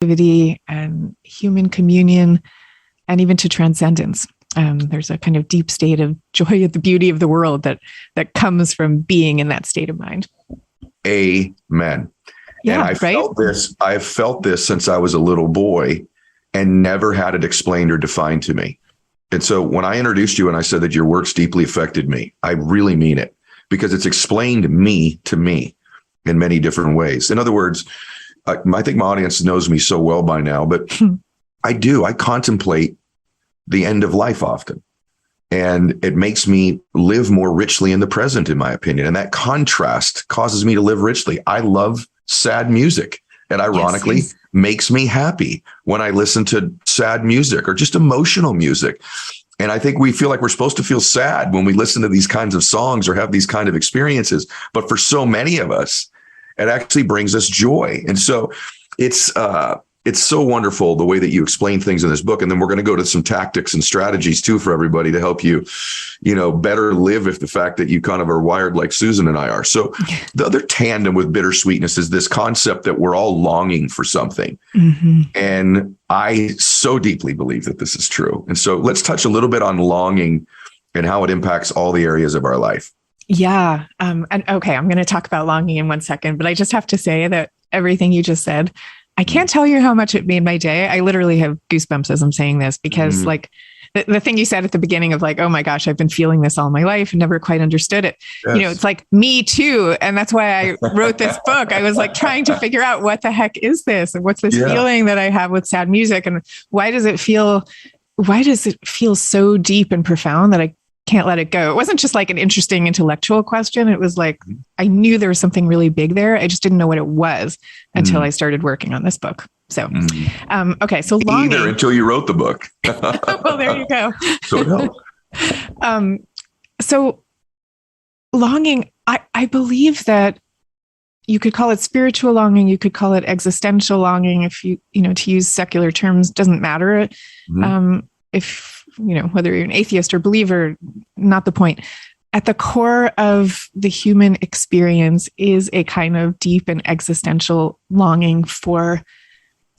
activity and human communion, and even to transcendence. There's a kind of deep state of joy at the beauty of the world that comes from being in that state of mind. Amen. Yeah, and I've felt this since I was a little boy and never had it explained or defined to me. And so when I introduced you and I said that your works deeply affected me, I really mean it, because it's explained me to me in many different ways. In other words, I think my audience knows me so well by now, but I contemplate the end of life often. And it makes me live more richly in the present, in my opinion. And that contrast causes me to live richly. I love sad music. And ironically, makes me happy when I listen to sad music or just emotional music. And I think we feel like we're supposed to feel sad when we listen to these kinds of songs or have these kind of experiences. But for so many of us, it actually brings us joy. And so it's so wonderful the way that you explain things in this book. And then we're going to go to some tactics and strategies too for everybody to help you, better live if the fact that you kind of are wired like Susan and I are. So the other tandem with bittersweetness is this concept that we're all longing for something. Mm-hmm. And I so deeply believe that this is true. And so let's touch a little bit on longing and how it impacts all the areas of our life. Yeah. And okay, I'm going to talk about longing in 1 second, but I just have to say that everything you just said, I can't tell you how much it made my day. I literally have goosebumps as I'm saying this, because like the thing you said at the beginning of like, oh my gosh, I've been feeling this all my life and never quite understood it. Yes. It's like me too. And that's why I wrote this book. I was like trying to figure out what the heck is this? And what's this feeling that I have with sad music? And why does it feel so deep and profound that I can't let it go? It wasn't just like an interesting intellectual question. It was like, I knew there was something really big there. I just didn't know what it was until I started working on this book. So, okay. So longing. Either until you wrote the book. Well, there you go. So it helped. So longing, I believe that you could call it spiritual longing. You could call it existential longing. If to use secular terms, doesn't matter. If, whether you're an atheist or believer, not the point. At the core of the human experience is a kind of deep and existential longing for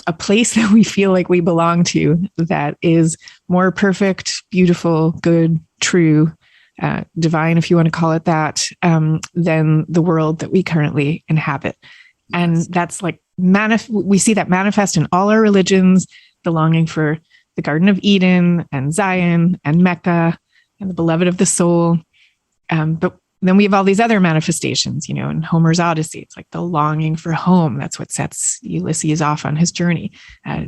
a place that we feel like we belong to, that is more perfect, beautiful, good, true, divine, if you want to call it that, than the world that we currently inhabit. And that's like, we see that manifest in all our religions, the longing for the Garden of Eden and Zion and Mecca and the beloved of the soul. But then we have all these other manifestations, in Homer's Odyssey. It's like the longing for home. That's what sets Ulysses off on his journey.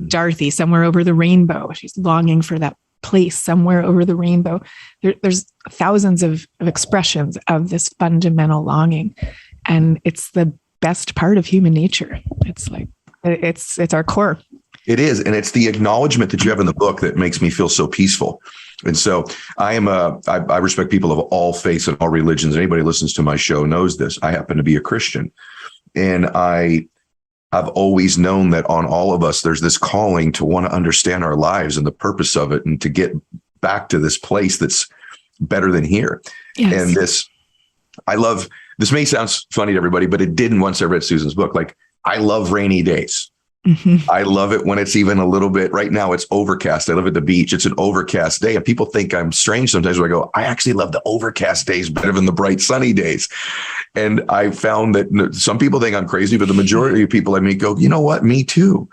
Dorothy, somewhere over the rainbow. She's longing for that place somewhere over the rainbow. There's thousands of expressions of this fundamental longing. And it's the best part of human nature. It's like, it's our core. It is. And it's the acknowledgement that you have in the book that makes me feel so peaceful. And so I respect people of all faiths and all religions. Anybody who listens to my show knows this. I happen to be a Christian. And I've always known that on all of us, there's this calling to want to understand our lives and the purpose of it, and to get back to this place that's better than here. Yes. And this may sound funny to everybody, but it didn't once I read Susan's book. Like, I love rainy days. Mm-hmm. I love it when it's even a little bit. Right now it's overcast. I live at the beach. It's an overcast day, and people think I'm strange sometimes when I go, I actually love the overcast days better than the bright sunny days. And I found that some people think I'm crazy, but the majority of people I meet go, you know what? Me too.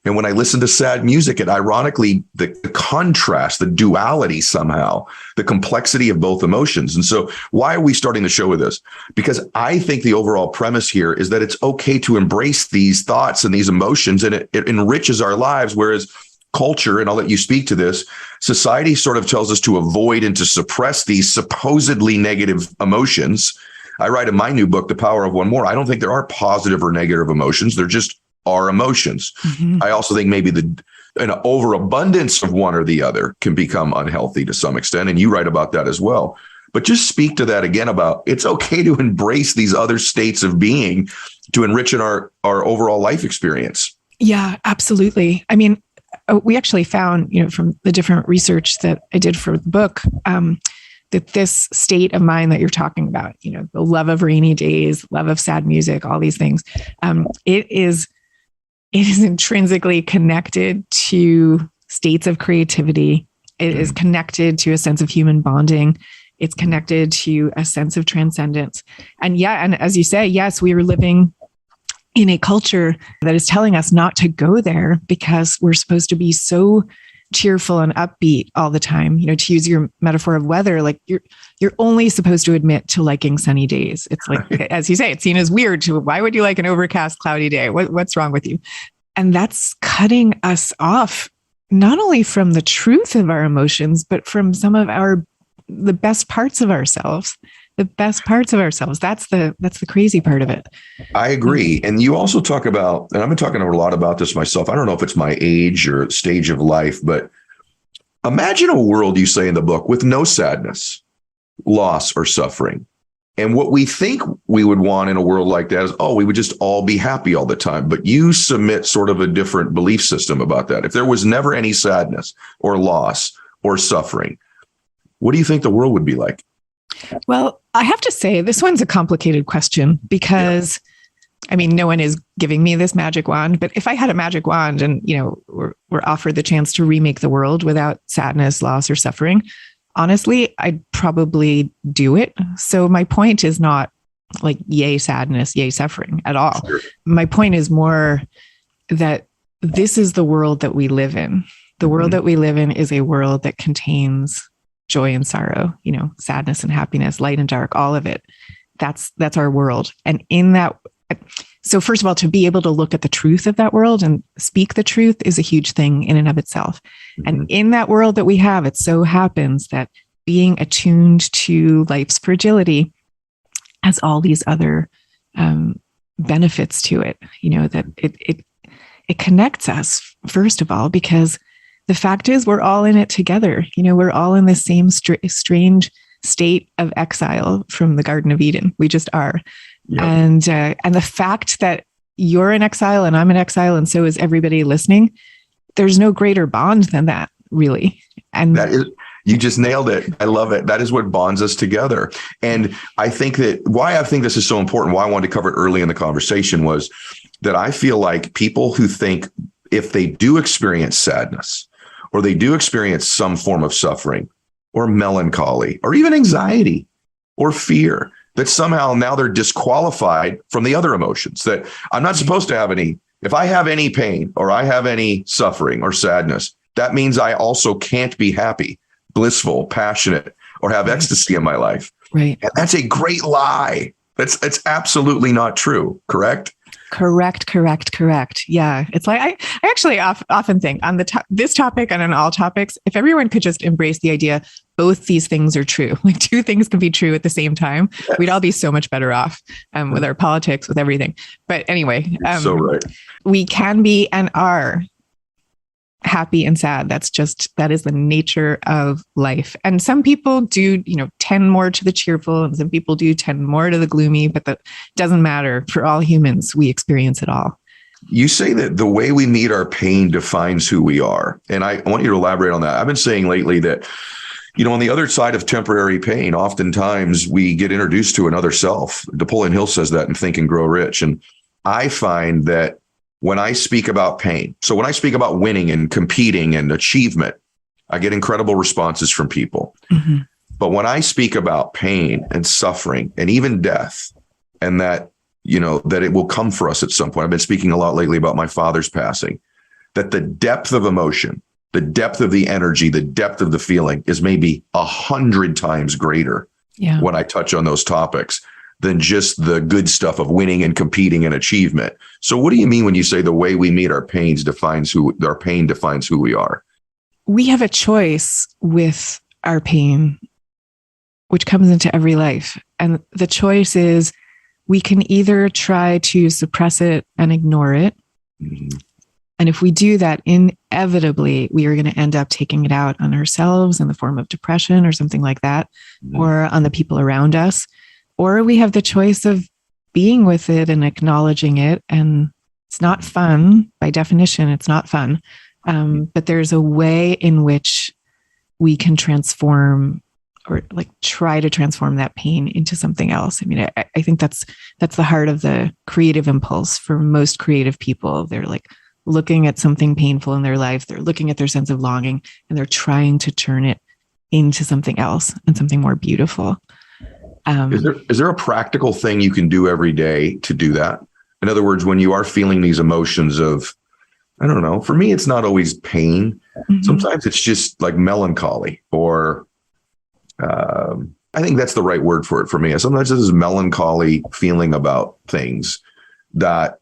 And when I listen to sad music, it ironically, the contrast, the duality somehow, the complexity of both emotions. And so why are we starting the show with this? Because I think the overall premise here is that it's okay to embrace these thoughts and these emotions, and it enriches our lives. Whereas culture, and I'll let you speak to this, society sort of tells us to avoid and to suppress these supposedly negative emotions. I write in my new book, The Power of One More, I don't think there are positive or negative emotions. They're just our emotions. Mm-hmm. I also think maybe an overabundance of one or the other can become unhealthy to some extent. And you write about that as well. But just speak to that again about it's okay to embrace these other states of being to enrich in our overall life experience. Yeah, absolutely. I mean, we actually found, from the different research that I did for the book, that this state of mind that you're talking about, the love of rainy days, love of sad music, all these things, it is it is intrinsically connected to states of creativity. It is connected to a sense of human bonding. It's connected to a sense of transcendence. And as you say, yes, we are living in a culture that is telling us not to go there because we're supposed to be so cheerful and upbeat all the time. To use your metaphor of weather, like you're only supposed to admit to liking sunny days. It's like, as you say, it's seen as weird. Why would you like an overcast, cloudy day? What's wrong with you? And that's cutting us off, not only from the truth of our emotions, but from some of the best parts of ourselves. The best parts of ourselves. That's the crazy part of it. I agree. And you also talk about, and I've been talking a lot about this myself. I don't know if it's my age or stage of life, but imagine a world, you say in the book, with no sadness, loss, or suffering. And what we think we would want in a world like that is, we would just all be happy all the time. But you submit sort of a different belief system about that. If there was never any sadness or loss or suffering, what do you think the world would be like? Well, I have to say, this one's a complicated question because, no one is giving me this magic wand, but if I had a magic wand and, we're offered the chance to remake the world without sadness, loss, or suffering, honestly, I'd probably do it. So my point is not like, yay, sadness, yay, suffering at all. Sure. My point is more that this is the world that we live in. The world that we live in is a world that contains joy and sorrow, sadness and happiness, light and dark, all of it. That's our world. And in that, so first of all, to be able to look at the truth of that world and speak the truth is a huge thing in and of itself. And in that world that we have, it so happens that being attuned to life's fragility has all these other benefits to it, that it connects us, first of all, because the fact is we're all in it together. We're all in the same strange state of exile from the Garden of Eden. We just are. Yep. And the fact that you're in exile and I'm in exile and so is everybody listening, there's no greater bond than that, really. And that is, you just nailed it. I love it. That is what bonds us together. And I think that why I think this is so important, why I wanted to cover it early in the conversation was that I feel like people who think if they do experience sadness, or they do experience some form of suffering or melancholy or even anxiety or fear, that somehow now they're disqualified from the other emotions, that I'm not supposed to have any. If I have any pain or I have any suffering or sadness, that means I also can't be happy, blissful, passionate, or have ecstasy in my life. Right. And that's a great lie. It's absolutely not true. Correct? Correct. Yeah. It's like, I actually often think on this topic and on all topics, if everyone could just embrace the idea, both these things are true, like two things can be true at the same time, yes, we'd all be so much better off with our politics, with everything. But anyway, so right. We can be and are happy and sad. That is the nature of life. And some people do, tend more to the cheerful and some people do tend more to the gloomy, but that doesn't matter. For all humans, we experience it all. You say that the way we meet our pain defines who we are. And I want you to elaborate on that. I've been saying lately that, on the other side of temporary pain, oftentimes we get introduced to another self. Napoleon Hill says that in Think and Grow Rich. And I find that when I speak about pain, so when I speak about winning and competing and achievement, I get incredible responses from people. Mm-hmm. But when I speak about pain and suffering and even death, and that, that it will come for us at some point. I've been speaking a lot lately about my father's passing, that the depth of emotion, the depth of the energy, the depth of the feeling is maybe 100 times greater when I touch on those topics than just the good stuff of winning and competing and achievement. So what do you mean when you say the way we meet our pain defines who we are? We have a choice with our pain, which comes into every life. And the choice is we can either try to suppress it and ignore it. Mm-hmm. And if we do that, inevitably, we are going to end up taking it out on ourselves in the form of depression or something like that, or on the people around us. Or we have the choice of being with it and acknowledging it. And it's not fun. By definition, it's not fun. But there's a way in which we can transform or like try to transform that pain into something else. I mean, I think that's the heart of the creative impulse for most creative people. They're like looking at something painful in their life. They're looking at their sense of longing, and they're trying to turn it into something else and something more beautiful. Is there a practical thing you can do every day to do that? In other words, when you are feeling these emotions of, I don't know, for me, it's not always pain. Mm-hmm. Sometimes it's just like melancholy, or I think that's the right word for it for me. Sometimes this is melancholy feeling about things that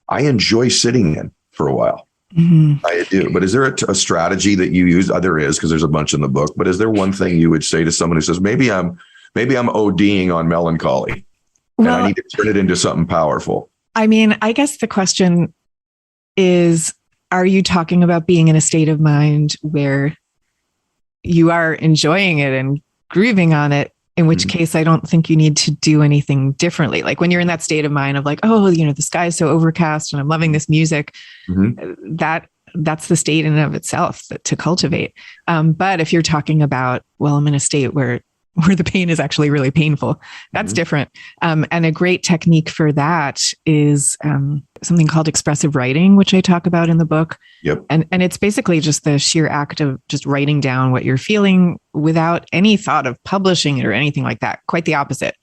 I enjoy sitting in for a while. Mm-hmm. I do. But is there a strategy that you use? There is, because there's a bunch in the book. But is there one thing you would say to someone who says, maybe I'm ODing on melancholy, and I need to turn it into something powerful? I mean, I guess the question is, are you talking about being in a state of mind where you are enjoying it and grooving on it? In which case, I don't think you need to do anything differently. Like when you're in that state of mind of like, oh, the sky is so overcast and I'm loving this music, that's the state in and of itself to cultivate. But if you're talking about, well, I'm in a state where the pain is actually really painful, that's different. And a great technique for that is something called expressive writing, which I talk about in the book. Yep. And it's basically just the sheer act of just writing down what you're feeling without any thought of publishing it or anything like that. Quite the opposite.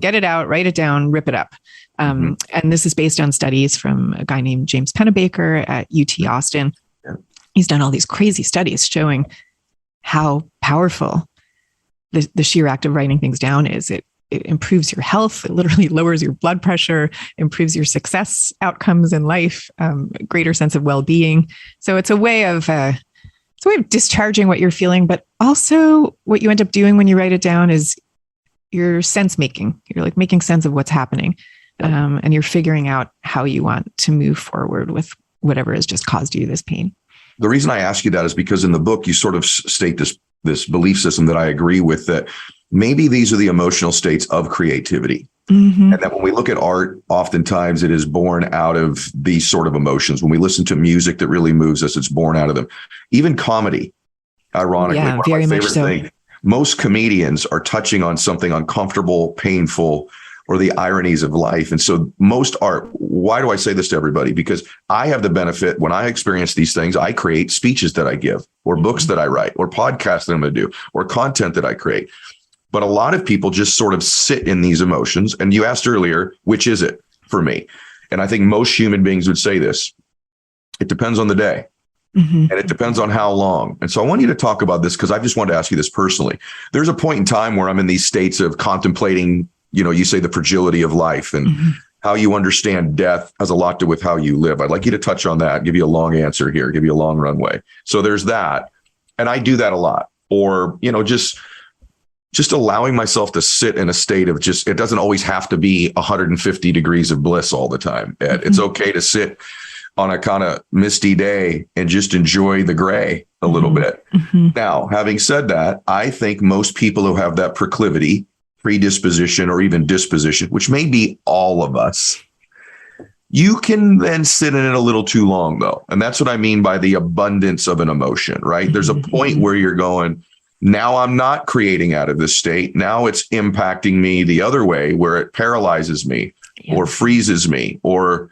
Get it out, write it down, rip it up. And this is based on studies from a guy named James Pennebaker at UT Austin. Yeah. He's done all these crazy studies showing how powerful the sheer act of writing things down is. It improves your health. It literally lowers your blood pressure, improves your success outcomes in life, greater sense of well-being. So it's a way of discharging what you're feeling, but also what you end up doing when you write it down is you're sense making. You're like making sense of what's happening, and you're figuring out how you want to move forward with whatever has just caused you this pain. The reason I ask you that is because in the book, you sort of state this belief system that I agree with, that maybe these are the emotional states of creativity. And that when we look at art, oftentimes it is born out of these sort of emotions. When we listen to music that really moves us, it's born out of them. Even comedy, ironically, one of my favorite things. Most comedians are touching on something uncomfortable, painful, or the ironies of life. And so most art, why do I say this to everybody? Because I have the benefit, when I experience these things, I create speeches that I give, or books that I write, or podcasts that I'm going to do, or content that I create. But a lot of people just sort of sit in these emotions. And you asked earlier, which is it for me? And I think most human beings would say this: it depends on the day. And it depends on how long. And so I want you to talk about this, because I just wanted to ask you this personally. There's a point in time where I'm in these states of contemplating, you say the fragility of life, and how you understand death has a lot to do with how you live. I'd like you to touch on that, give you a long answer here, give you a long runway. So there's that. And I do that a lot. Or, just allowing myself to sit in a state of it doesn't always have to be 150 degrees of bliss all the time, Ed. It's okay to sit on a kind of misty day and just enjoy the gray a little bit. Now, having said that, I think most people who have that proclivity, predisposition, or even disposition, which may be all of us, you can then sit in it a little too long, though. And that's what I mean by the abundance of an emotion, right? There's a point where you're going, now I'm not creating out of this state. Now it's impacting me the other way, where it paralyzes me or freezes me, or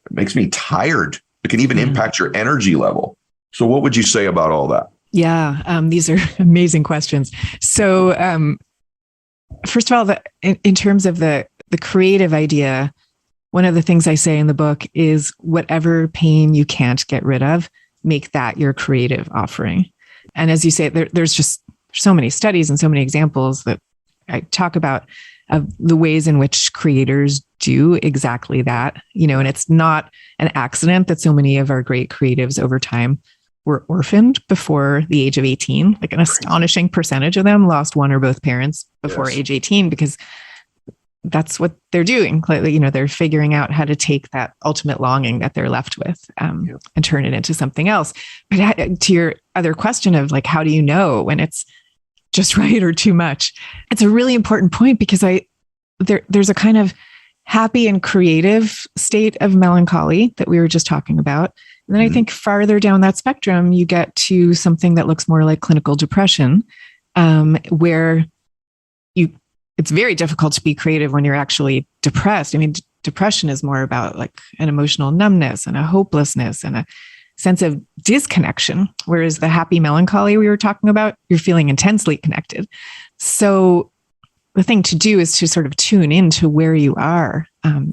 it makes me tired. It can even impact your energy level. So what would you say about all that? Yeah, these are amazing questions. So first of all, in terms of the creative idea, one of the things I say in the book is whatever pain you can't get rid of, make that your creative offering. And as you say, there's just so many studies and so many examples that I talk about of the ways in which creators do exactly that, and it's not an accident that so many of our great creatives over time were orphaned before the age of 18. Like an astonishing percentage of them lost one or both parents before age 18, because that's what they're doing. They're figuring out how to take that ultimate longing that they're left with and turn it into something else. But to your other question of like, how do you know when it's just right or too much? It's a really important point, because there's a kind of happy and creative state of melancholy that we were just talking about. And then I think farther down that spectrum, you get to something that looks more like clinical depression, where it's very difficult to be creative when you're actually depressed. I mean, depression is more about like an emotional numbness and a hopelessness and a sense of disconnection. Whereas the happy melancholy we were talking about, you're feeling intensely connected. So the thing to do is to sort of tune into where you are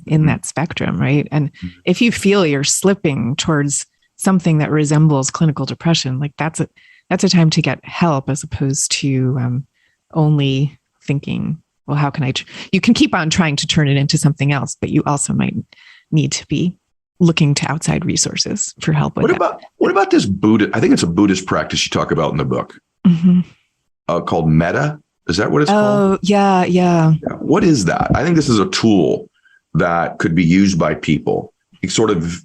in that spectrum, right? And if you feel you're slipping towards something that resembles clinical depression, like that's a time to get help, as opposed to only thinking, well, how can I? You can keep on trying to turn it into something else, but you also might need to be looking to outside resources for help with what about this Buddha? I think it's a Buddhist practice you talk about in the book called metta. Is that what it's called? Oh, yeah. What is that? I think this is a tool that could be used by people, sort of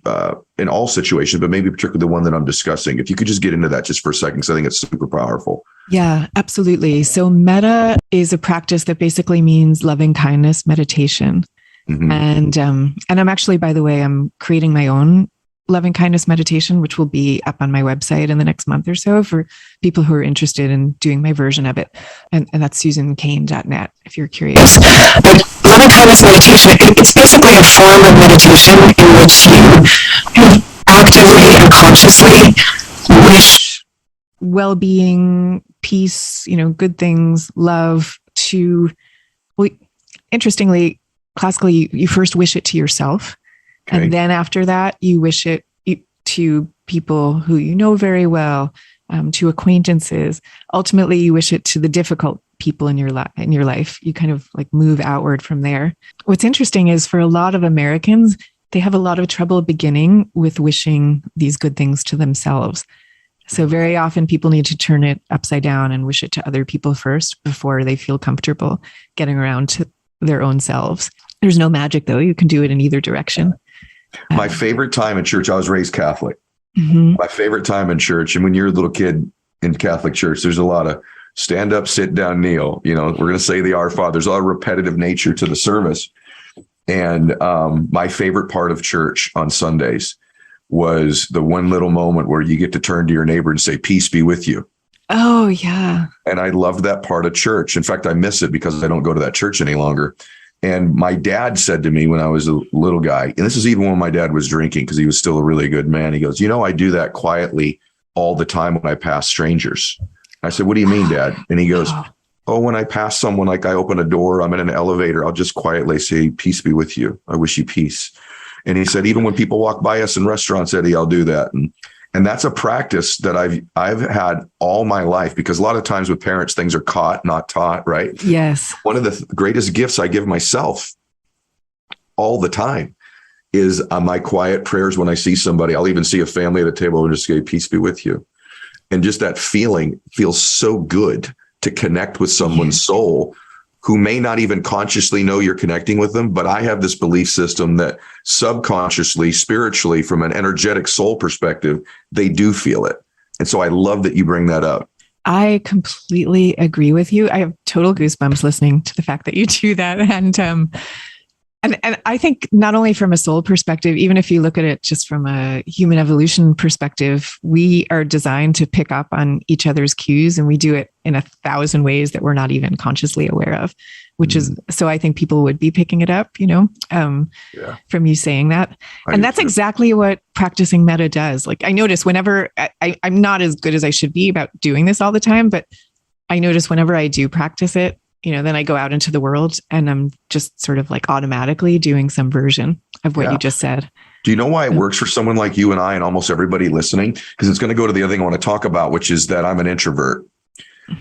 in all situations, but maybe particularly the one that I'm discussing. If you could just get into that just for a second, because I think it's super powerful. Yeah, absolutely. So metta is a practice that basically means loving kindness meditation. And I'm actually, by the way, I'm creating my own loving kindness meditation, which will be up on my website in the next month or so for people who are interested in doing my version of it. And that's susankane.net if you're curious. But loving kindness meditation, it's basically a form of meditation in which you actively and consciously wish well-being, peace, good things, love to, well, interestingly, classically, you first wish it to yourself. Okay. And then after that, you wish it to people who you know very well, to acquaintances. Ultimately, you wish it to the difficult people in your life. You kind of like move outward from there. What's interesting is for a lot of Americans, they have a lot of trouble beginning with wishing these good things to themselves. So very often people need to turn it upside down and wish it to other people first before they feel comfortable getting around to their own selves. There's no magic, though. You can do it in either direction. My favorite time in church, I was raised Catholic. My favorite time in church, and when you're a little kid in Catholic church, there's a lot of stand up, sit down, kneel. We're going to say the Our Father. There's a lot of repetitive nature to the service. And my favorite part of church on Sundays was the one little moment where you get to turn to your neighbor and say, peace be with you. Oh, yeah. And I loved that part of church. In fact, I miss it because I don't go to that church any longer. And my dad said to me when I was a little guy, and this is even when my dad was drinking, because he was still a really good man. He goes, I do that quietly all the time when I pass strangers. I said, what do you mean, Dad? And he goes, when I pass someone, like I open a door, I'm in an elevator, I'll just quietly say, peace be with you. I wish you peace. And he said, even when people walk by us in restaurants, Eddie, I'll do that. And that's a practice that I've had all my life, because a lot of times with parents, things are caught, not taught, right? Yes. One of the greatest gifts I give myself all the time is my quiet prayers when I see somebody. I'll even see a family at a table and just say, peace be with you. And just that feeling feels so good to connect with someone's soul who may not even consciously know you're connecting with them. But I have this belief system that subconsciously, spiritually, from an energetic soul perspective, they do feel it. And so I love that you bring that up. I completely agree with you. I have total goosebumps listening to the fact that you do that. And I think not only from a soul perspective, even if you look at it just from a human evolution perspective, we are designed to pick up on each other's cues, and we do it in 1,000 ways that we're not even consciously aware of, which is, so I think people would be picking it up, from you saying that. And that's exactly what practicing metta does. Like I notice whenever I'm not as good as I should be about doing this all the time, but I notice whenever I do practice it, then I go out into the world and I'm just sort of like automatically doing some version of what you just said. Do you know why it works for someone like you and I and almost everybody listening? Because it's going to go to the other thing I want to talk about, which is that I'm an introvert.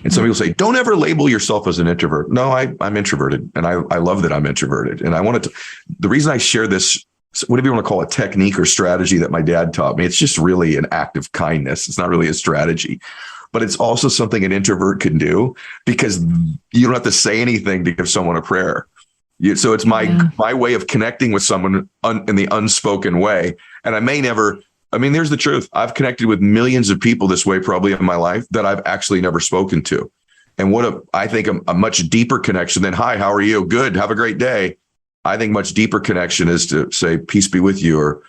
And some people say, don't ever label yourself as an introvert. No, I'm introverted. And I love that I'm introverted. And I wanted to, the reason I share this, whatever you want to call it, technique or strategy that my dad taught me, it's just really an act of kindness. It's not really a strategy. But it's also something an introvert can do because you don't have to say anything to give someone a prayer. So it's my way of connecting with someone in the unspoken way. And here's the truth. I've connected with millions of people this way probably in my life that I've actually never spoken to. And I think a much deeper connection than, hi, how are you? Good. Have a great day. I think much deeper connection is to say, peace be with you, or,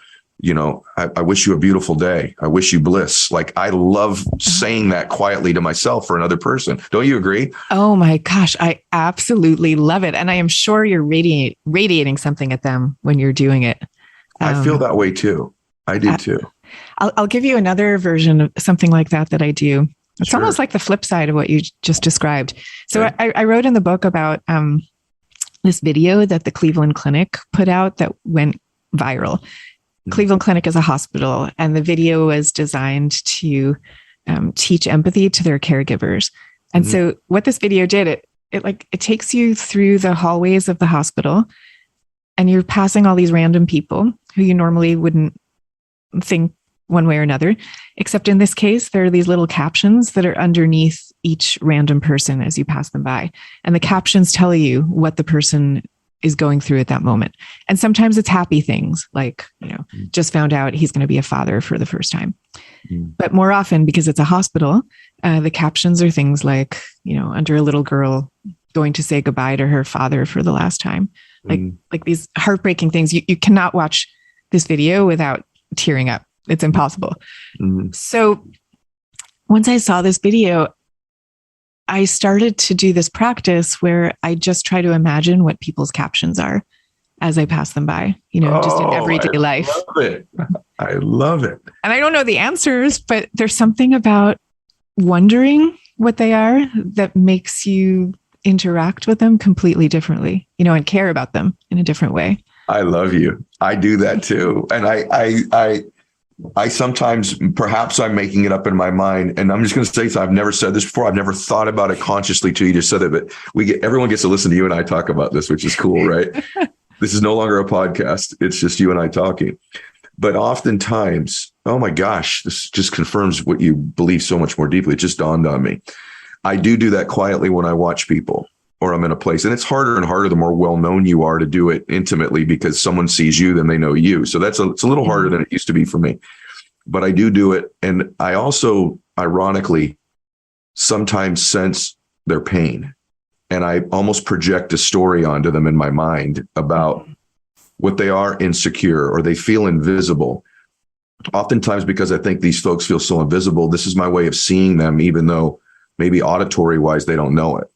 I wish you a beautiful day. I wish you bliss. Like, I love saying that quietly to myself for another person. Don't you agree? Oh my gosh, I absolutely love it. And I am sure you're radiating something at them when you're doing it. I feel that way too. I do too. I'll give you another version of something like that I do. It's almost like the flip side of what you just described. So okay. I wrote in the book about this video that the Cleveland Clinic put out that went viral. Cleveland Clinic is a hospital, and the video was designed to teach empathy to their caregivers. And so what this video did, it takes you through the hallways of the hospital, and you're passing all these random people who you normally wouldn't think one way or another, except in this case, there are these little captions that are underneath each random person as you pass them by. And the captions tell you what the person is going through at that moment. And sometimes it's happy things like, just found out he's going to be a father for the first time. But more often, because it's a hospital, the captions are things like, under a little girl going to say goodbye to her father for the last time. Like these heartbreaking things. You cannot watch this video without tearing up. It's impossible. So once I saw this video, I started to do this practice where I just try to imagine what people's captions are as I pass them by, just in everyday life. I love it. And I don't know the answers, but there's something about wondering what they are that makes you interact with them completely differently, and care about them in a different way. I love you. I do that too. And I sometimes, perhaps I'm making it up in my mind, and I'm just going to say, so I've never said this before. I've never thought about it consciously till you just said it, but everyone gets to listen to you and I talk about this, which is cool, right? This is no longer a podcast. It's just you and I talking. But oftentimes, oh my gosh, this just confirms what you believe so much more deeply. It just dawned on me. I do that quietly when I watch people or I'm in a place, and it's harder and harder the more well-known you are to do it intimately, because someone sees you, then they know you. So it's a little harder than it used to be for me, but I do it. And I also, ironically, sometimes sense their pain, and I almost project a story onto them in my mind about what they are insecure or they feel invisible. Oftentimes, because I think these folks feel so invisible, this is my way of seeing them, even though maybe auditory wise, they don't know it.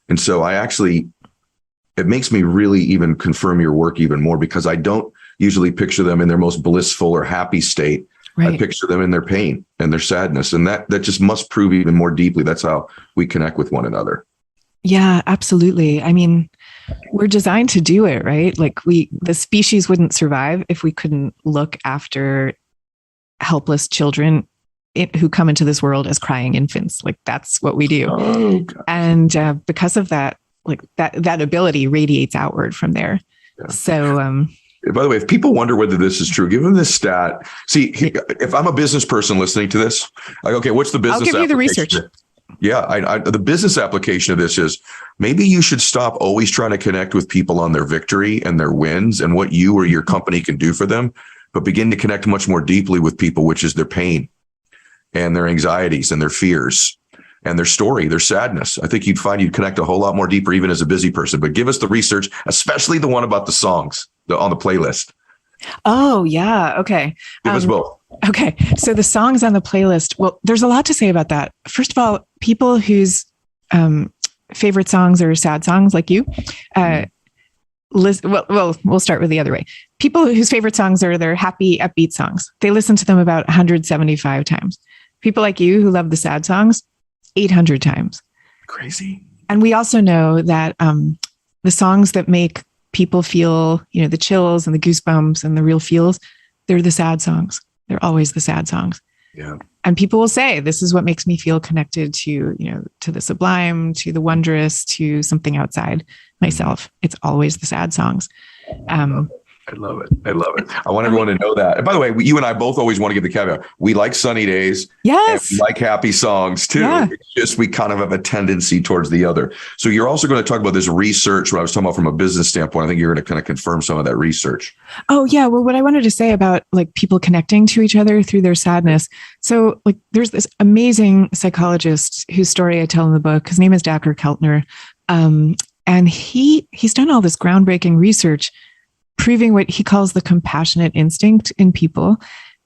And so it makes me really even confirm your work even more, because I don't usually picture them in their most blissful or happy state. Right. I picture them in their pain and their sadness. And that just must prove even more deeply. That's how we connect with one another. Yeah, absolutely. I mean, we're designed to do it, right? Like the species wouldn't survive if we couldn't look after helpless children who come into this world as crying infants. Like, that's what we do. Oh, and because of that, like that ability radiates outward from there. Yeah. So, by the way, if people wonder whether this is true, give them this stat. See, if I'm a business person listening to this, like, okay, what's the business? I'll give you the research. Yeah, the business application of this is maybe you should stop always trying to connect with people on their victory and their wins and what you or your company can do for them, but begin to connect much more deeply with people, which is their pain and their anxieties and their fears and their story, their sadness. I think you'd find you'd connect a whole lot more deeper, even as a busy person. But give us the research, especially the one about the songs on the playlist. Oh, yeah. Okay. Give us both. Okay. So the songs on the playlist, well, there's a lot to say about that. First of all, people whose favorite songs are sad songs like you, we'll start with the other way. People whose favorite songs are their happy, upbeat songs, they listen to them about 175 times. People like you who love the sad songs, 800 times. Crazy. And we also know that the songs that make people feel, the chills and the goosebumps and the real feels, they're the sad songs. They're always the sad songs. Yeah. And people will say, this is what makes me feel connected to, to the sublime, to the wondrous, to something outside myself. It's always the sad songs. I love it. I want everyone to know that. And by the way, you and I both always want to give the caveat. We like sunny days. Yes. And we like happy songs too. Yeah. It's just, we kind of have a tendency towards the other. So you're also going to talk about this research, what I was talking about from a business standpoint. I think you're going to kind of confirm some of that research. Oh yeah. Well, what I wanted to say about like people connecting to each other through their sadness. So like there's this amazing psychologist whose story I tell in the book. His name is Dacher Keltner. And he's done all this groundbreaking research proving what he calls the compassionate instinct in people.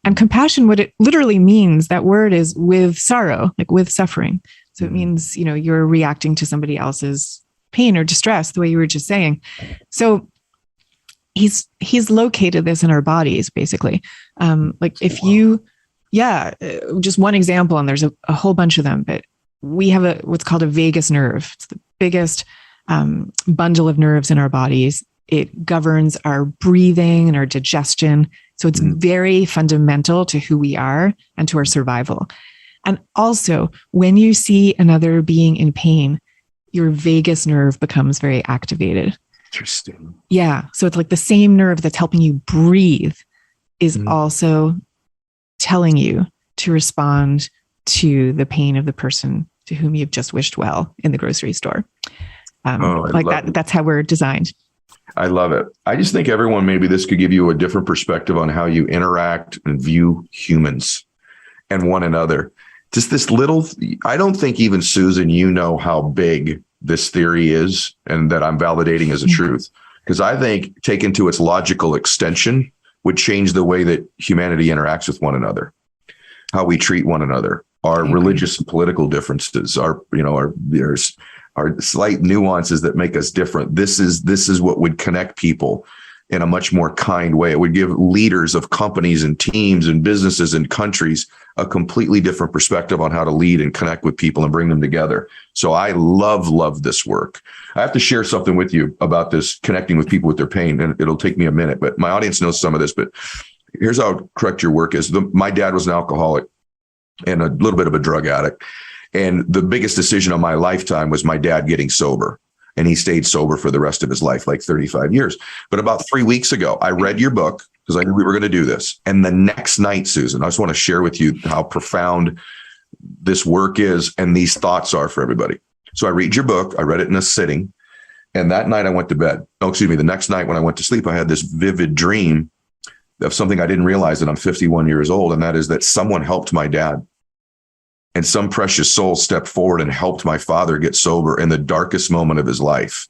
And compassion, what it literally means, that word is with sorrow, like with suffering. So it means, you're reacting to somebody else's pain or distress, the way you were just saying. So he's located this in our bodies, basically. Like if you, just one example, and there's a whole bunch of them, but we have what's called a vagus nerve. It's the biggest bundle of nerves in our bodies. It governs our breathing and our digestion. So it's very fundamental to who we are and to our survival. And also, when you see another being in pain, your vagus nerve becomes very activated. Interesting. Yeah. So it's like the same nerve that's helping you breathe is also telling you to respond to the pain of the person to whom you've just wished well in the grocery store. That's how we're designed. I love it. I just think everyone, maybe this could give you a different perspective on how you interact and view humans and one another. Just this little, I don't think even Susan, how big this theory is and that I'm validating as a truth. Because I think taken to its logical extension would change the way that humanity interacts with one another, how we treat one another, our religious and political differences, our slight nuances that make us different. This is what would connect people in a much more kind way. It would give leaders of companies and teams and businesses and countries a completely different perspective on how to lead and connect with people and bring them together. So I love this work. I have to share something with you about this connecting with people with their pain, and it'll take me a minute, but my audience knows some of this, but here's how correct your work is. My dad was an alcoholic and a little bit of a drug addict. And the biggest decision of my lifetime was my dad getting sober. And he stayed sober for the rest of his life, like 35 years. But about 3 weeks ago, I read your book because I knew we were going to do this. And the next night, Susan, I just want to share with you how profound this work is and these thoughts are for everybody. So I read your book. I read it in a sitting. And that night I went to bed. The next night when I went to sleep, I had this vivid dream of something I didn't realize that I'm 51 years old. And that is that someone helped my dad. And some precious soul stepped forward and helped my father get sober in the darkest moment of his life,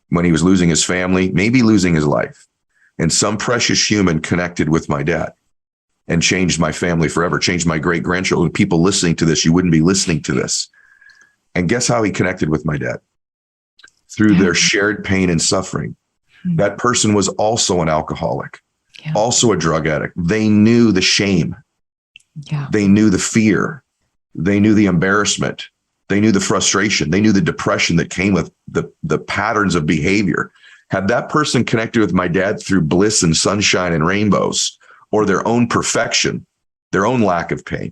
when he was losing his family, maybe losing his life. And some precious human connected with my dad and changed my family forever, changed my great-grandchildren. People listening to this, you wouldn't be listening to this. And guess how he connected with my dad? Through their shared pain and suffering. That person was also an alcoholic, also a drug addict. They knew the shame. They knew the fear. They knew the embarrassment. They knew the frustration. They knew the depression that came with the patterns of behavior. Had that person connected with my dad through bliss and sunshine and rainbows, or their own perfection, their own lack of pain,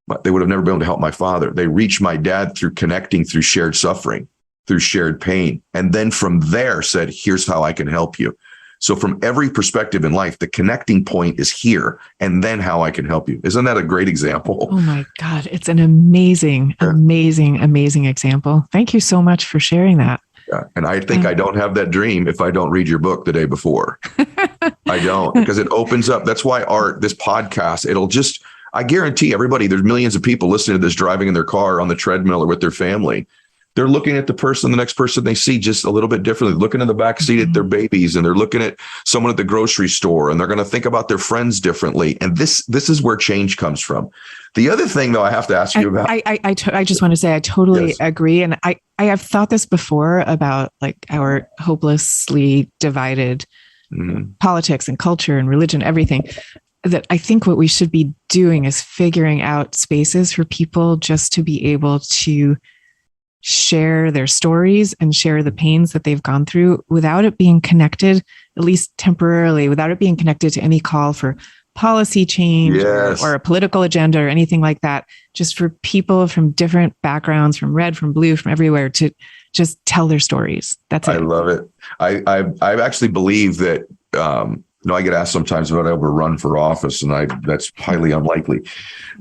but they would have never been able to help my father. They reached my dad through connecting, through shared suffering, through shared pain. And then from there said, here's how I can help you. So from every perspective in life, the connecting point is here, and then how I can help you. Isn't that a great example? Oh my God. It's an amazing example. Thank you so much for sharing that. Yeah. And I think I don't have that dream if I don't read your book the day before. I don't, because it opens up. That's why this podcast, I guarantee everybody, there's millions of people listening to this driving in their car, on the treadmill, or with their family. They're looking at the next person they see just a little bit differently, looking in the back seat at their babies, and they're looking at someone at the grocery store, and they're going to think about their friends differently. And this is where change comes from. The other thing, though, I have to ask you about. I just want to say I totally agree. And I have thought this before about like our hopelessly divided politics and culture and religion, everything. That I think what we should be doing is figuring out spaces for people just to be able to share their stories and share the pains that they've gone through without it being connected, at least temporarily, without it being connected to any call for policy change or a political agenda or anything like that. Just for people from different backgrounds, from red, from blue, from everywhere, to just tell their stories. That's it. I love it. I actually believe that, I get asked sometimes if I'd ever run for office, and that's highly unlikely.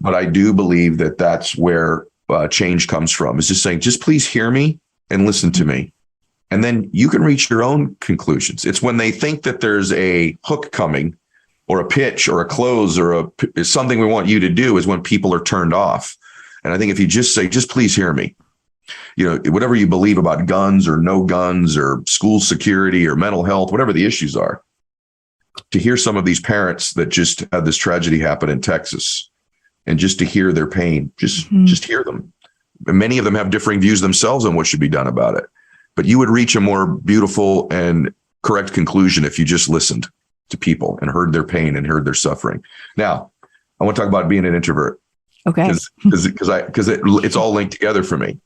But I do believe that that's where change comes from, is just saying, just please hear me and listen to me. And then you can reach your own conclusions. It's when they think that there's a hook coming, or a pitch, or a close, or something we want you to do, is when people are turned off. And I think if you just say, just please hear me, whatever you believe about guns or no guns or school security or mental health, whatever the issues are, to hear some of these parents that just had this tragedy happen in Texas, and just to hear their pain, just hear them. And many of them have differing views themselves on what should be done about it. But you would reach a more beautiful and correct conclusion if you just listened to people and heard their pain and heard their suffering. Now, I want to talk about being an introvert. Okay. Because it's all linked together for me.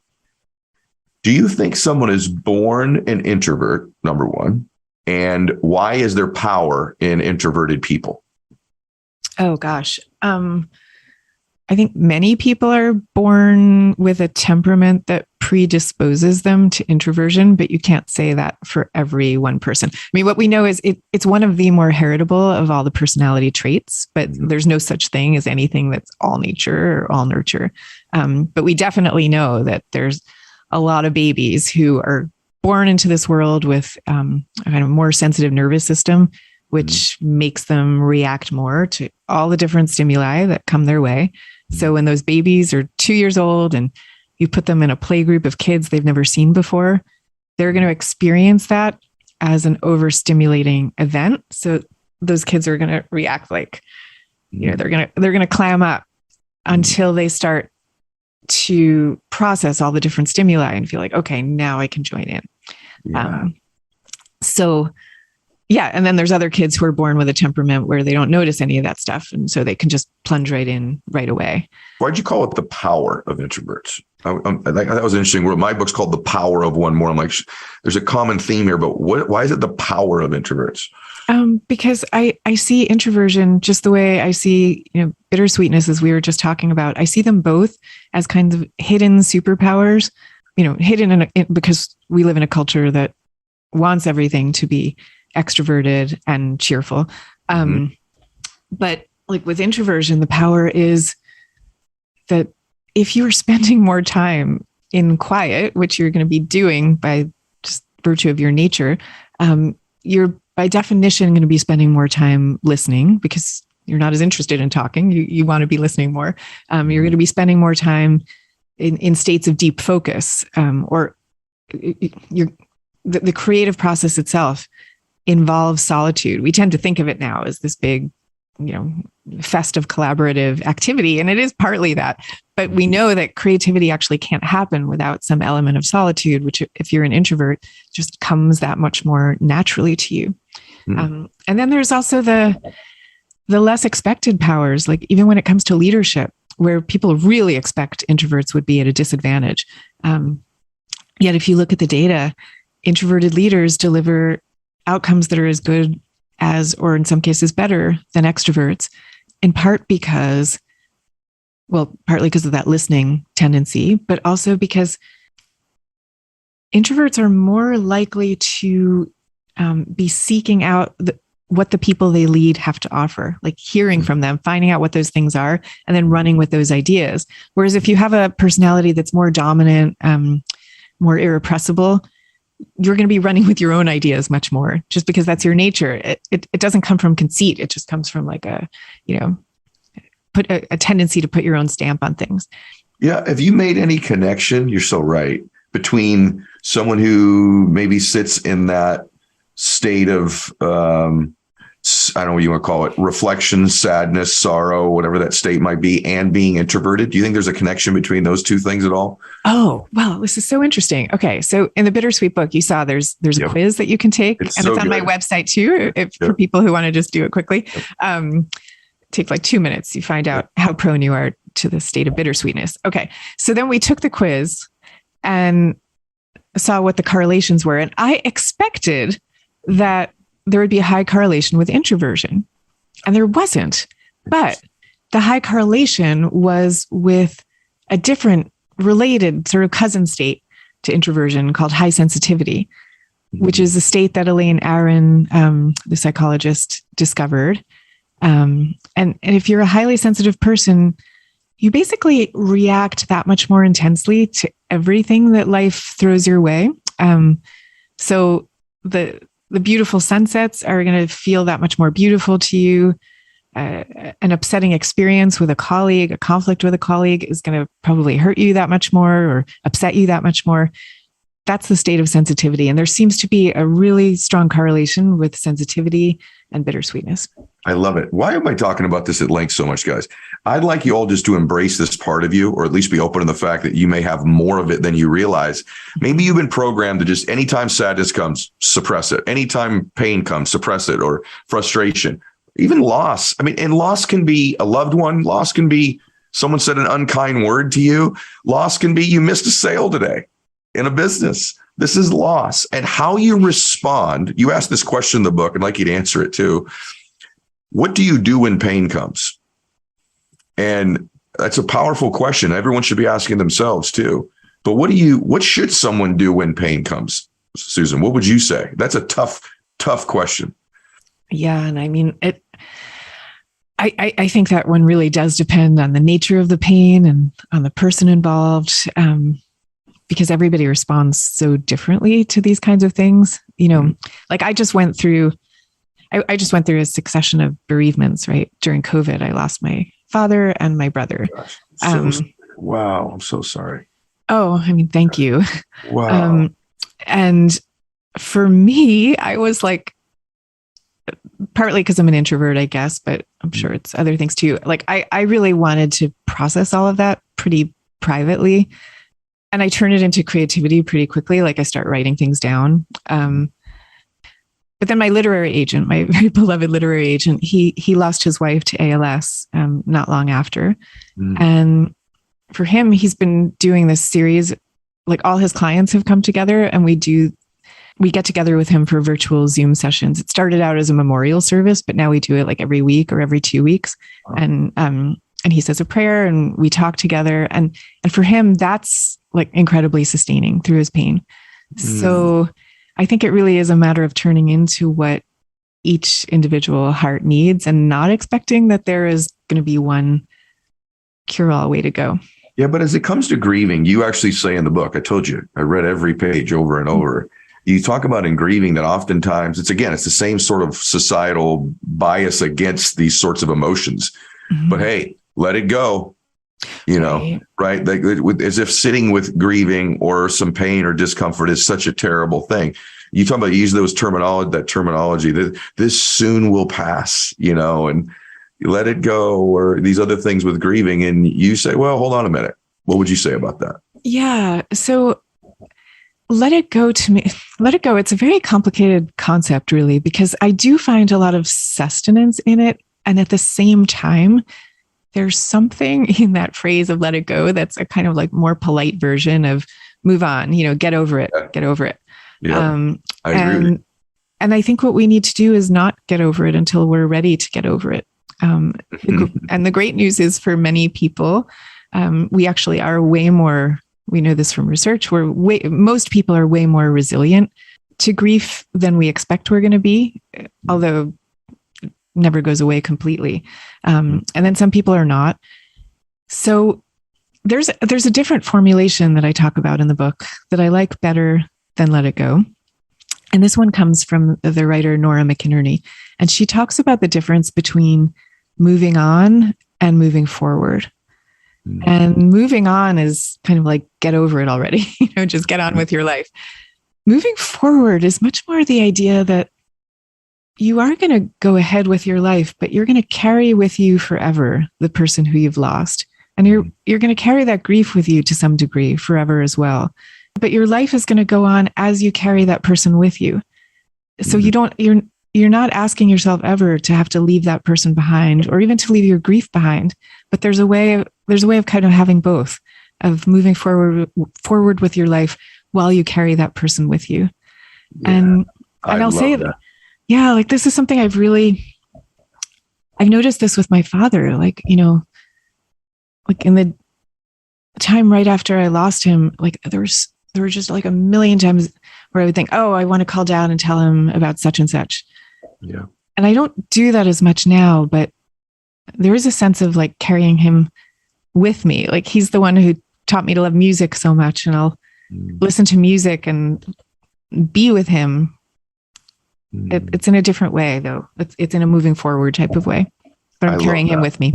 Do you think someone is born an introvert, number one? And why is there power in introverted people? Oh, gosh. I think many people are born with a temperament that predisposes them to introversion, but you can't say that for every one person. I mean, what we know is it's one of the more heritable of all the personality traits, but there's no such thing as anything that's all nature or all nurture. But we definitely know that there's a lot of babies who are born into this world with a kind of more sensitive nervous system, which makes them react more to all the different stimuli that come their way. So when those babies are 2 years old and you put them in a play group of kids they've never seen before, they're going to experience that as an overstimulating event. So those kids are going to react like, they're going to clam up until they start to process all the different stimuli and feel like, okay, now I can join in. Yeah. And then there's other kids who are born with a temperament where they don't notice any of that stuff. And so they can just plunge right in right away. Why'd you call it the power of introverts? I that was an interesting word. My book's called The Power of One More. I'm like, there's a common theme here, but why is it the power of introverts? Because I see introversion just the way I see, bittersweetness, as we were just talking about. I see them both as kinds of hidden superpowers, hidden because we live in a culture that wants everything to be extroverted and cheerful. But like with introversion, the power is that if you are spending more time in quiet, which you're going to be doing by just virtue of your nature, you're by definition going to be spending more time listening because you're not as interested in talking. You want to be listening more. You're going to be spending more time in states of deep focus, or the creative process itself involves solitude. We tend to think of it now as this big, festive collaborative activity, and it is partly that. But we know that creativity actually can't happen without some element of solitude, which if you're an introvert, just comes that much more naturally to you. And then there's also the less expected powers, like even when it comes to leadership, where people really expect introverts would be at a disadvantage. Yet if you look at the data, introverted leaders deliver outcomes that are as good as, or in some cases better than extroverts, in part because, partly because of that listening tendency, but also because introverts are more likely to be seeking out what the people they lead have to offer, like hearing from them, finding out what those things are, and then running with those ideas. Whereas if you have a personality that's more dominant, more irrepressible, you're going to be running with your own ideas much more, just because that's your nature. It doesn't come from conceit. It just comes from like a tendency to put your own stamp on things. Yeah. Have you made any connection? You're so right. Between someone who maybe sits in that state of, I don't know what you want to call it, reflection, sadness, sorrow, whatever that state might be, and being introverted? Do you think there's a connection between those two things at all? Oh, well, this is so interesting. Okay. So in the Bittersweet book, you saw there's a quiz that you can take, and it's on my website too, for people who want to just do it quickly. Take like 2 minutes. You find out how prone you are to the state of bittersweetness. Okay. So then we took the quiz and saw what the correlations were. And I expected that there would be a high correlation with introversion, and there wasn't. But the high correlation was with a different related sort of cousin state to introversion called high sensitivity, which is a state that Elaine Aron, the psychologist, discovered. And if you're a highly sensitive person, you basically react that much more intensely to everything that life throws your way. So the beautiful sunsets are going to feel that much more beautiful to you. An upsetting experience with a colleague, a conflict with a colleague is going to probably hurt you that much more or upset you that much more. that's the state of sensitivity. And there seems to be a really strong correlation with sensitivity and bittersweetness. I love it. Why am I talking about this at length so much, guys? I'd like you all just to embrace this part of you, or at least be open to the fact that you may have more of it than you realize. Maybe you've been programmed to just anytime sadness comes, suppress it. Anytime pain comes, suppress it, or frustration, even loss. I mean, and loss can be a loved one. Loss can be someone said an unkind word to you. Loss can be you missed a sale today in a business. This is loss. And how you respond, you asked this question in the book, and I'd like you to answer it too. What do you do when pain comes? And that's a powerful question. Everyone should be asking themselves too. But what should someone do when pain comes? Susan, what would you say? That's a tough question. Yeah. And I mean, I think that one really does depend on the nature of the pain and on the person involved, because everybody responds so differently to these kinds of things. You know, like I just went through a succession of bereavements, right? During COVID, I lost my father and my brother. Gosh, wow. I'm so sorry. Oh, I mean, thank you. Wow. And for me, I was like, partly because I'm an introvert, I guess, but I'm sure it's other things too. Like I really wanted to process all of that pretty privately. And I turn it into creativity pretty quickly. Like I start writing things down. But then my literary agent, my very beloved literary agent, he lost his wife to ALS not long after. And for him, he's been doing this series, like all his clients have come together and we get together with him for virtual Zoom sessions. It started out as a memorial service, but now we do it like every week or every 2 weeks. Wow. And he says a prayer and we talk together. And for him, that's like incredibly sustaining through his pain. So I think it really is a matter of turning into what each individual heart needs and not expecting that there is going to be one cure-all way to go. Yeah, but as it comes to grieving, you actually say in the book, I told you, I read every page over and over. You talk about in grieving that oftentimes it's the same sort of societal bias against these sorts of emotions. But hey, let it go. You know, right? Like, as if sitting with grieving or some pain or discomfort is such a terrible thing. You talk about use that terminology that this soon will pass, you know, and you let it go, or these other things with grieving. And you say, well, hold on a minute. What would you say about that? Yeah. So let it go to me. Let it go. It's a very complicated concept, really, because I do find a lot of sustenance in it. And at the same time, there's something in that phrase of let it go that's a kind of like more polite version of move on, you know, get over it, get over it. Yeah, I agree with you. And I think what we need to do is not get over it until we're ready to get over it. And the great news is for many people, we actually are way more, we know this from research, most people are way more resilient to grief than we expect we're going to be, although never goes away completely. And then some people are not. So there's a different formulation that I talk about in the book that I like better than let it go. And this one comes from the writer Nora McInerney. And she talks about the difference between moving on and moving forward. And moving on is kind of like, get over it already, you know, just get on with your life. Moving forward is much more the idea that you are going to go ahead with your life, but you're going to carry with you forever the person who you've lost. And you're going to carry that grief with you to some degree forever as well. But your life is going to go on as you carry that person with you. So you're not asking yourself ever to have to leave that person behind or even to leave your grief behind. But there's a way of kind of having both, of moving forward with your life while you carry that person with you. Yeah, and I'll say that. Yeah, like this is something I've noticed this with my father, like, you know, like in the time right after I lost him, like there were just like a million times where I would think, oh, I want to call down and tell him about such and such. Yeah. And I don't do that as much now, but there is a sense of like carrying him with me. Like he's the one who taught me to love music so much, and I'll listen to music and be with him. It's in a different way, though. It's in a moving forward type of way, but I'm carrying him with me.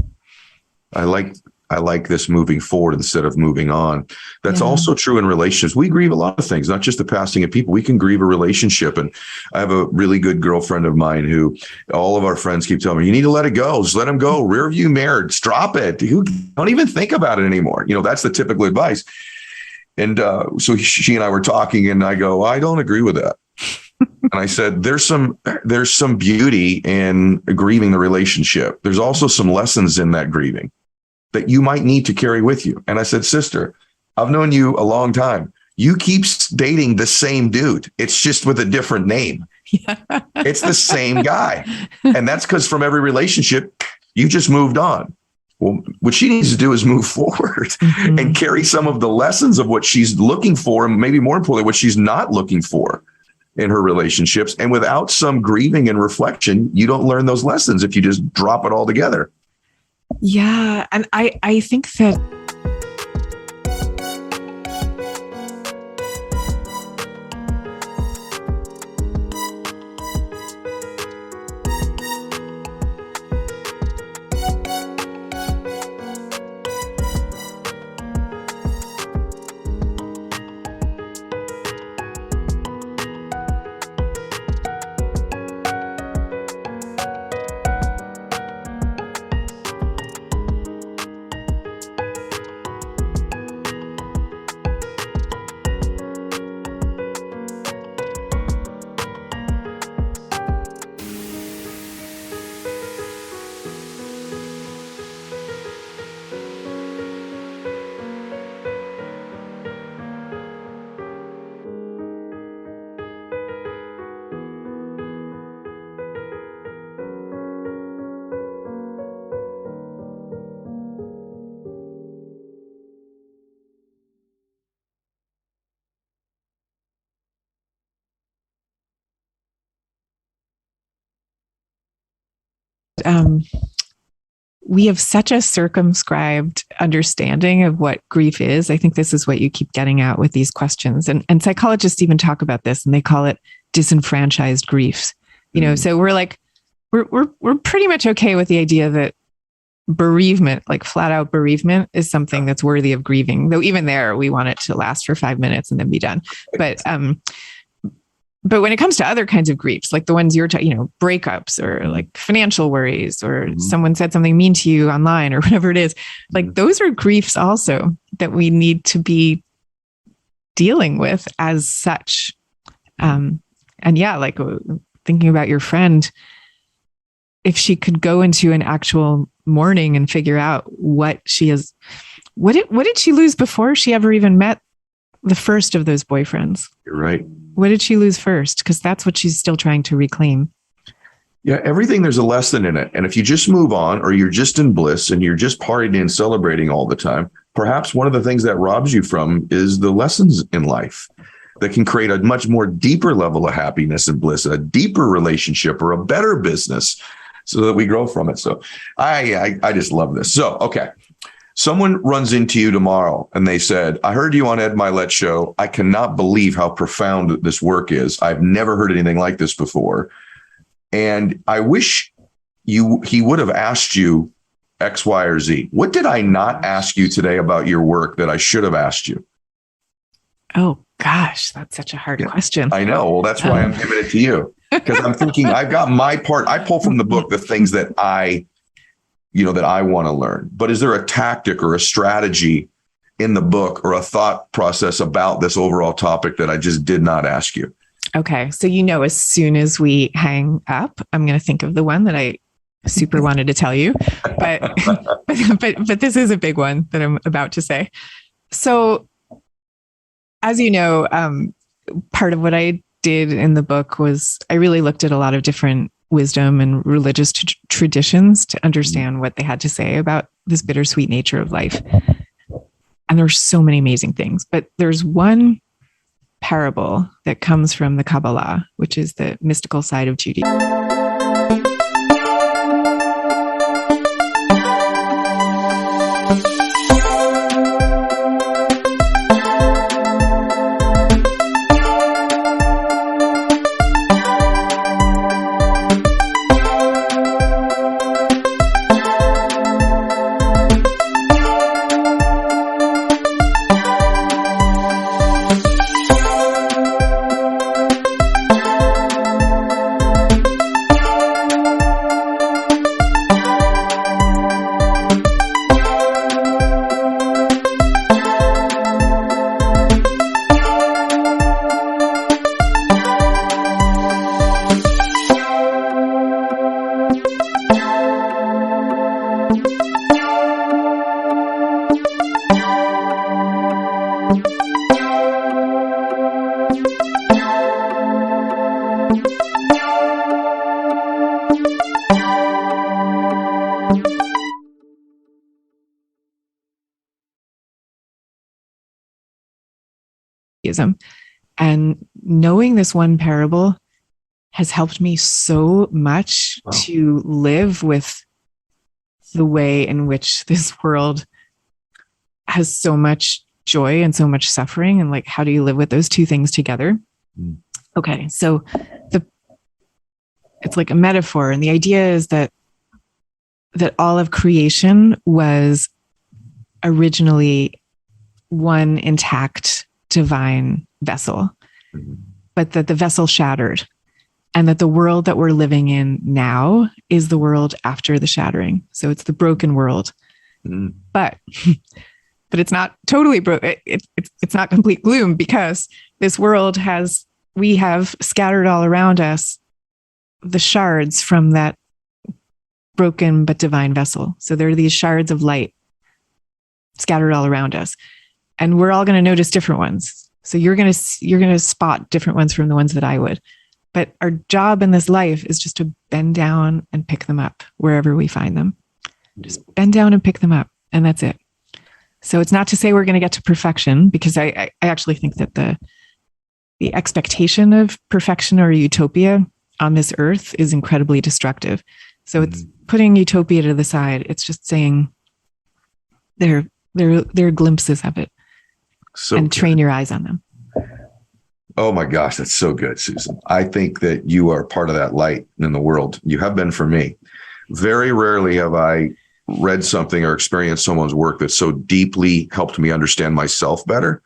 I like I like this moving forward instead of moving on. That's also true in relationships. We grieve a lot of things, not just the passing of people. We can grieve a relationship. And I have a really good girlfriend of mine who all of our friends keep telling me, you need to let it go. Just let them go. Rear view mirror. Just drop it. Don't even think about it anymore. That's the typical advice. And so she and I were talking, and I go, I don't agree with that. And I said, there's some beauty in grieving the relationship. There's also some lessons in that grieving that you might need to carry with you. And I said, sister, I've known you a long time. You keep dating the same dude. It's just with a different name. It's the same guy. And that's because from every relationship, you just moved on. Well, what she needs to do is move forward and carry some of the lessons of what she's looking for, and maybe more importantly, what she's not looking for in her relationships. And without some grieving and reflection, you don't learn those lessons if you just drop it all together. Yeah. And I think that we have such a circumscribed understanding of what grief is. I think this is what you keep getting at with these questions. And psychologists even talk about this, and they call it disenfranchised griefs. So we're pretty much okay with the idea that bereavement, like flat out bereavement, is something that's worthy of grieving. Though even there, we want it to last for 5 minutes and then be done. But when it comes to other kinds of griefs, like the ones you're talking, breakups or like financial worries, or someone said something mean to you online or whatever it is, like those are griefs also that we need to be dealing with as such. And yeah, like thinking about your friend, if she could go into an actual mourning and figure out what she is, what did she lose before she ever even met the first of those boyfriends? You're right. What did she lose first? Because that's what she's still trying to reclaim. Yeah, everything, there's a lesson in it. And if you just move on, or you're just in bliss and you're just partying and celebrating all the time, perhaps one of the things that robs you from is the lessons in life that can create a much more deeper level of happiness and bliss, a deeper relationship, or a better business, so that we grow from it. So I just love this. So, okay. Someone runs into you tomorrow and they said, I heard you on Ed Mylett show. I cannot believe how profound this work is. I've never heard anything like this before. And I wish he would have asked you X, Y, or Z. What did I not ask you today about your work that I should have asked you? Oh, gosh, that's such a hard question. I know. Well, that's why I'm giving it to you, because I'm thinking I've got my part. I pull from the book the things that I want to learn. But is there a tactic or a strategy in the book or a thought process about this overall topic that I just did not ask you? Okay. So, as soon as we hang up, I'm going to think of the one that I super wanted to tell you, but this is a big one that I'm about to say. So, as you know, part of what I did in the book was I really looked at a lot of different wisdom and religious traditions to understand what they had to say about this bittersweet nature of life. And there's so many amazing things, but there's one parable that comes from the Kabbalah, which is the mystical side of Judaism. monotheism. And knowing this one parable has helped me so much to live with the way in which this world has so much joy and so much suffering. And like, how do you live with those two things together? Okay. So it's like a metaphor. And the idea is that all of creation was originally one intact divine vessel, but that the vessel shattered, and that the world that we're living in now is the world after the shattering. So it's the broken world, but it's not totally broken. It's not complete gloom, because this world we have scattered all around us the shards from that broken but divine vessel. So there are these shards of light scattered all around us, and we're all going to notice different ones. So you're going to spot different ones from the ones that I would. But our job in this life is just to bend down and pick them up wherever we find them. Just bend down and pick them up, and that's it. So it's not to say we're going to get to perfection, because I actually think that the expectation of perfection or utopia on this earth is incredibly destructive. So it's putting utopia to the side. It's just saying there are glimpses of it, and train your eyes on them. Oh my gosh, that's so good, Susan. I think that you are part of that light in the world. You have been for me. Very rarely have I read something or experienced someone's work that so deeply helped me understand myself better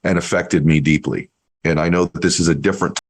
and affected me deeply. And I know that this is a different